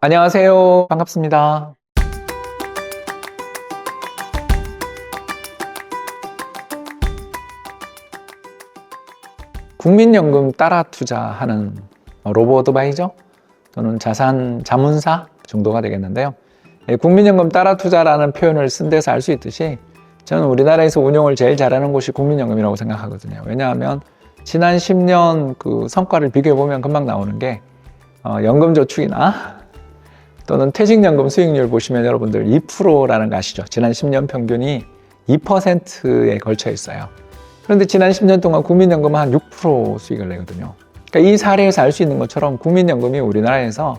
안녕하세요. 반갑습니다. 국민연금 따라 투자하는 로보어드바이저 또는 자문사 정도가 되겠는데요. 국민연금 따라 투자라는 표현을 쓴 데서 알 수 있듯이 저는 우리나라에서 운용을 제일 잘하는 곳이 국민연금이라고 생각하거든요. 왜냐하면 지난 10년 그 성과를 비교해 보면 금방 나오는 게 연금저축이나 또는 퇴직연금 수익률 보시면 여러분들 2%라는 거 아시죠? 지난 10년 평균이 2%에 걸쳐 있어요. 그런데 지난 10년 동안 국민연금은 한 6% 수익을 내거든요. 그러니까 이 사례에서 알 수 있는 것처럼 국민연금이 우리나라에서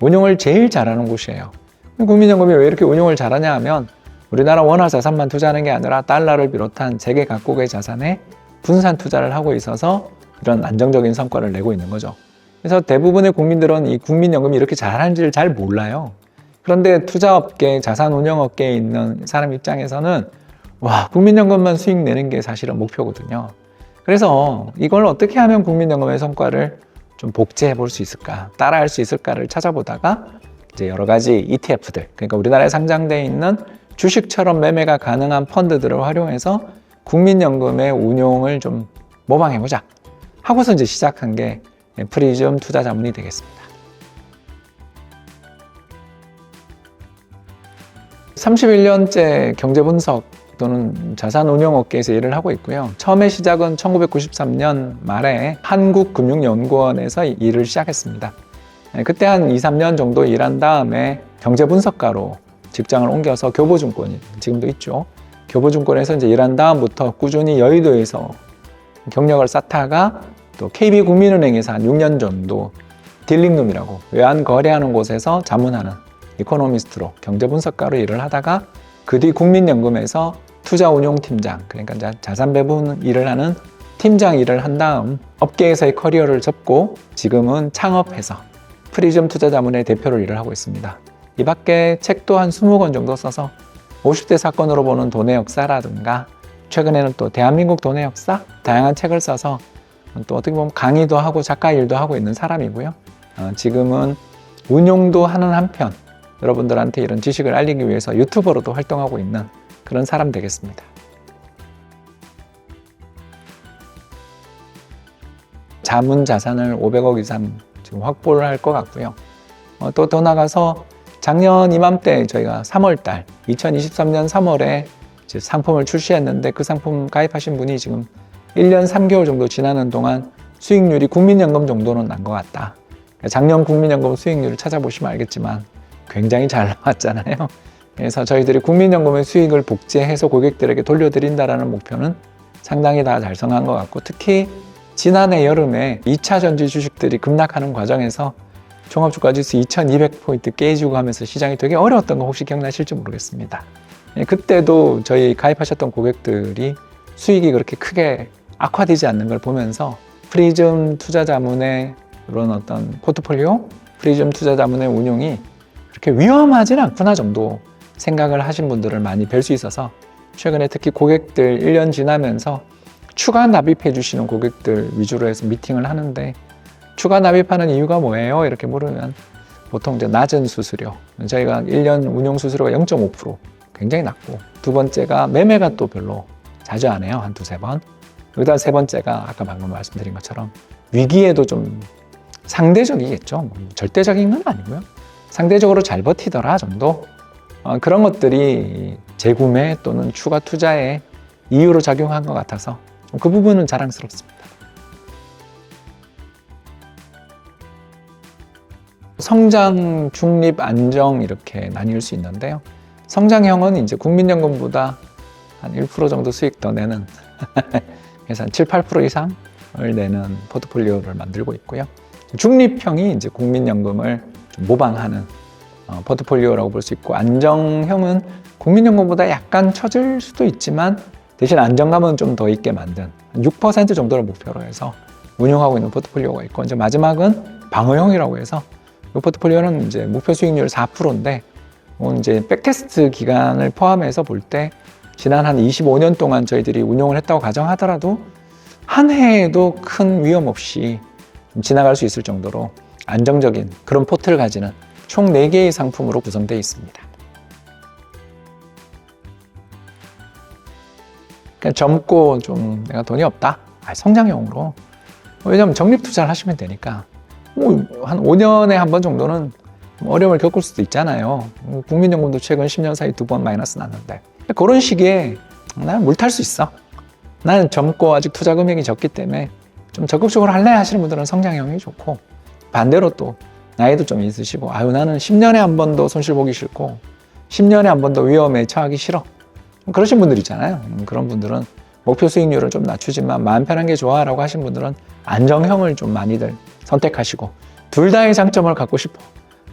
운용을 제일 잘하는 곳이에요. 국민연금이 왜 이렇게 운용을 잘하냐 하면 우리나라 원화 자산만 투자하는 게 아니라 달러를 비롯한 세계 각국의 자산에 분산 투자를 하고 있어서 이런 안정적인 성과를 내고 있는 거죠. 그래서 대부분의 국민들은 이 국민연금이 이렇게 잘하는지를 잘 몰라요. 그런데 투자업계, 자산운용업계에 있는 사람 입장에서는 와, 국민연금만 수익 내는 게 사실은 목표거든요. 그래서 이걸 어떻게 하면 국민연금의 성과를 좀 복제해 볼 수 있을까, 따라할 수 있을까를 찾아보다가 이제 여러 가지 ETF들, 그러니까 우리나라에 상장되어 있는 주식처럼 매매가 가능한 펀드들을 활용해서 국민연금의 운용을 좀 모방해보자 하고서 이제 시작한 게 프리즘 투자자문이 되겠습니다. 31년째 경제분석 또는 자산운용업계에서 일을 하고 있고요. 처음에 시작은 1993년 말에 한국금융연구원에서 일을 시작했습니다. 그때 한 2, 3년 정도 일한 다음에 경제분석가로 직장을 옮겨서 교보증권이 지금도 있죠. 교보증권에서 이제 일한 다음부터 꾸준히 여의도에서 경력을 쌓다가 또 KB국민은행에서 한 6년 정도 딜링룸이라고 외환 거래하는 곳에서 자문하는 이코노미스트로 경제분석가로 일을 하다가 그 뒤 국민연금에서 투자운용팀장, 그러니까 자산 배분 일을 하는 팀장 일을 한 다음 업계에서의 커리어를 접고 지금은 창업해서 프리즘 투자자문의 대표로 일을 하고 있습니다. 이 밖에 책도 한 20권 정도 써서 50대 사건으로 보는 돈의 역사라든가 최근에는 또 대한민국 돈의 역사, 다양한 책을 써서 또 어떻게 보면 강의도 하고 작가 일도 하고 있는 사람이고요. 지금은 운용도 하는 한편 여러분들한테 이런 지식을 알리기 위해서 유튜버로도 활동하고 있는 그런 사람 되겠습니다. 자문 자산을 500억 이상 지금 확보를 할 것 같고요. 또 더 나가서 작년 이맘때 저희가 3월달 2023년 3월에 이제 상품을 출시했는데 그 상품 가입하신 분이 지금 1년 3개월 정도 지나는 동안 수익률이 국민연금 정도는 난 것 같다. 작년 국민연금 수익률을 찾아보시면 알겠지만 굉장히 잘 나왔잖아요. 그래서 저희들이 국민연금의 수익을 복제해서 고객들에게 돌려드린다는 목표는 상당히 다 달성한 것 같고, 특히 지난해 여름에 2차 전지 주식들이 급락하는 과정에서 종합주가지수 2200포인트 깨지고 하면서 시장이 되게 어려웠던 거 혹시 기억나실지 모르겠습니다. 그때도 저희 가입하셨던 고객들이 수익이 그렇게 크게 악화되지 않는 걸 보면서 프리즘 투자자문의 그런 어떤 포트폴리오, 프리즘 투자자문의 운용이 그렇게 위험하진 않구나 정도 생각을 하신 분들을 많이 뵐 수 있어서 최근에 특히 고객들 1년 지나면서 추가 납입해 주시는 고객들 위주로 해서 미팅을 하는데, 추가 납입하는 이유가 뭐예요? 이렇게 물으면 보통 이제 낮은 수수료, 저희가 1년 운용 수수료가 0.5% 굉장히 낮고, 두 번째가 매매가 또 별로 자주 안 해요. 한 두세 번. 그다음 세 번째가 아까 방금 말씀드린 것처럼 위기에도 좀 상대적이겠죠. 절대적인 건 아니고요. 상대적으로 잘 버티더라 정도. 그런 것들이 재구매 또는 추가 투자의 이유로 작용한 것 같아서 그 부분은 자랑스럽습니다. 성장, 중립, 안정 이렇게 나뉠 수 있는데요. 성장형은 이제 국민연금보다 한 1% 정도 수익 더 내는 그래서 한 7, 8% 이상을 내는 포트폴리오를 만들고 있고요. 중립형이 이제 국민연금을 좀 모방하는 포트폴리오라고 볼 수 있고, 안정형은 국민연금보다 약간 처질 수도 있지만 대신 안정감은 좀 더 있게 만든 6% 정도를 목표로 해서 운용하고 있는 포트폴리오가 있고, 이제 마지막은 방어형이라고 해서 이 포트폴리오는 이제 목표 수익률 4%인데 이제 백테스트 기간을 포함해서 볼 때 지난 한 25년 동안 저희들이 운용을 했다고 가정하더라도 한 해에도 큰 위험 없이 지나갈 수 있을 정도로 안정적인 그런 포트를 가지는 총 4개의 상품으로 구성되어 있습니다. 그러니까 젊고 좀 내가 돈이 없다? 성장형으로. 왜냐하면 적립투자를 하시면 되니까 한 5년에 한 번 정도는 어려움을 겪을 수도 있잖아요. 국민연금도 최근 10년 사이 2번 마이너스 났는데 그런 시기에 나는 물 탈 수 있어. 나는 젊고 아직 투자 금액이 적기 때문에 좀 적극적으로 할래 하시는 분들은 성장형이 좋고, 반대로 또 나이도 좀 있으시고 나는 10년에 한 번도 손실 보기 싫고 10년에 한 번도 위험에 처하기 싫어. 그러신 분들 있잖아요. 그런 분들은 목표 수익률을 좀 낮추지만 마음 편한 게 좋아라고 하신 분들은 안정형을 좀 많이들 선택하시고, 둘 다의 장점을 갖고 싶어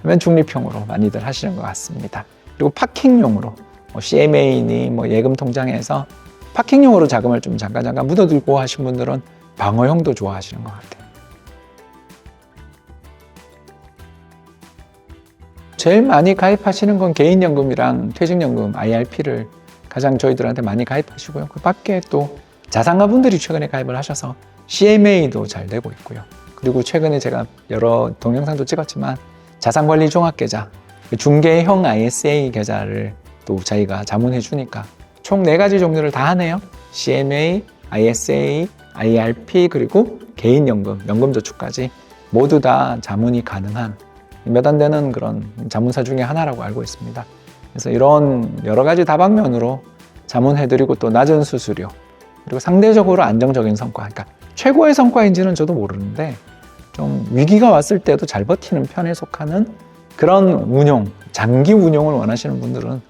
하면 중립형으로 많이들 하시는 것 같습니다. 그리고 파킹용으로 CMA니 예금 통장에서 파킹용으로 자금을 좀 잠깐 묻어두고 하신 분들은 방어형도 좋아하시는 것 같아요. 제일 많이 가입하시는 건 개인연금이랑 퇴직연금 IRP를 가장 저희들한테 많이 가입하시고요. 그 밖에 또 자산가분들이 최근에 가입을 하셔서 CMA도 잘 되고 있고요. 그리고 최근에 제가 여러 동영상도 찍었지만 자산관리 종합계좌, 중개형 ISA 계좌를 또 저희가 자문해 주니까 총 4가지 종류를 다 하네요. CMA, ISA, IRP 그리고 개인연금, 연금저축까지 모두 다 자문이 가능한 몇 안 되는 그런 자문사 중에 하나라고 알고 있습니다. 그래서 이런 여러 가지 다방면으로 자문해드리고 또 낮은 수수료 그리고 상대적으로 안정적인 성과, 그러니까 최고의 성과인지는 저도 모르는데 좀 위기가 왔을 때도 잘 버티는 편에 속하는 그런 운용, 장기 운용을 원하시는 분들은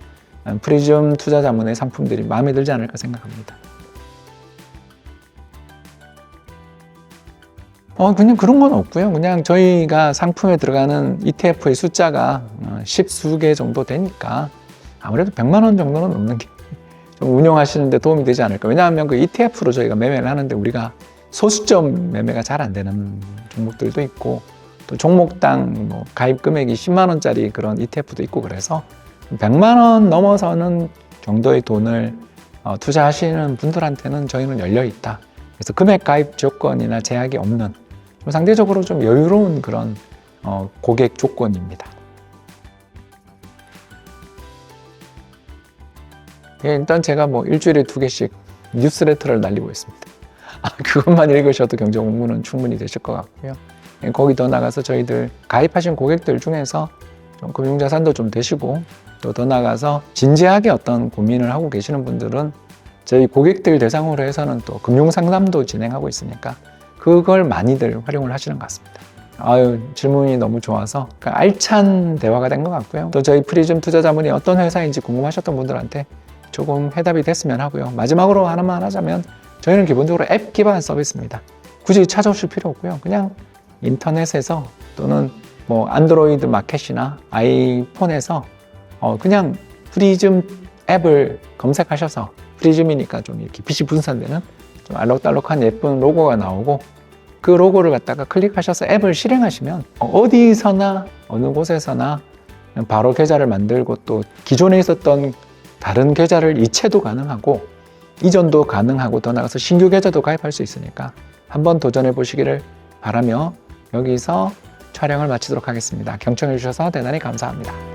프리즘 투자자문의 상품들이 마음에 들지 않을까 생각합니다. 그냥 그런 건 없고요. 그냥 저희가 상품에 들어가는 ETF의 숫자가 10수 개 정도 되니까 아무래도 100만 원 정도는 넘는 게 좀 운용하시는데 도움이 되지 않을까. 왜냐하면 그 ETF로 저희가 매매를 하는데 우리가 소수점 매매가 잘 안 되는 종목들도 있고 또 종목당 가입 금액이 10만 원짜리 그런 ETF도 있고 그래서 100만 원 넘어서는 정도의 돈을 투자하시는 분들한테는 저희는 열려 있다. 그래서 금액 가입 조건이나 제약이 없는 상대적으로 좀 여유로운 그런 고객 조건입니다. 일단 제가 일주일에 2개씩 뉴스레터를 날리고 있습니다. 그것만 읽으셔도 경제 공부는 충분히 되실 것 같고요. 거기 더 나가서 저희들 가입하신 고객들 중에서 좀 금융자산도 좀 되시고 또 더 나가서 진지하게 어떤 고민을 하고 계시는 분들은 저희 고객들 대상으로 해서는 또 금융상담도 진행하고 있으니까 그걸 많이들 활용을 하시는 것 같습니다. 질문이 너무 좋아서 알찬 대화가 된 것 같고요. 또 저희 프리즘 투자자문이 어떤 회사인지 궁금하셨던 분들한테 조금 해답이 됐으면 하고요. 마지막으로 하나만 하자면 저희는 기본적으로 앱 기반 서비스입니다. 굳이 찾아오실 필요 없고요. 그냥 인터넷에서 또는 안드로이드 마켓이나 아이폰에서 그냥 프리즘 앱을 검색하셔서 프리즘이니까 좀 이렇게 빛이 분산되는 좀 알록달록한 예쁜 로고가 나오고 그 로고를 갖다가 클릭하셔서 앱을 실행하시면 어디서나 어느 곳에서나 바로 계좌를 만들고 또 기존에 있었던 다른 계좌를 이체도 가능하고 이전도 가능하고 더 나아가서 신규 계좌도 가입할 수 있으니까 한번 도전해 보시기를 바라며 여기서 촬영을 마치도록 하겠습니다. 경청해 주셔서 대단히 감사합니다.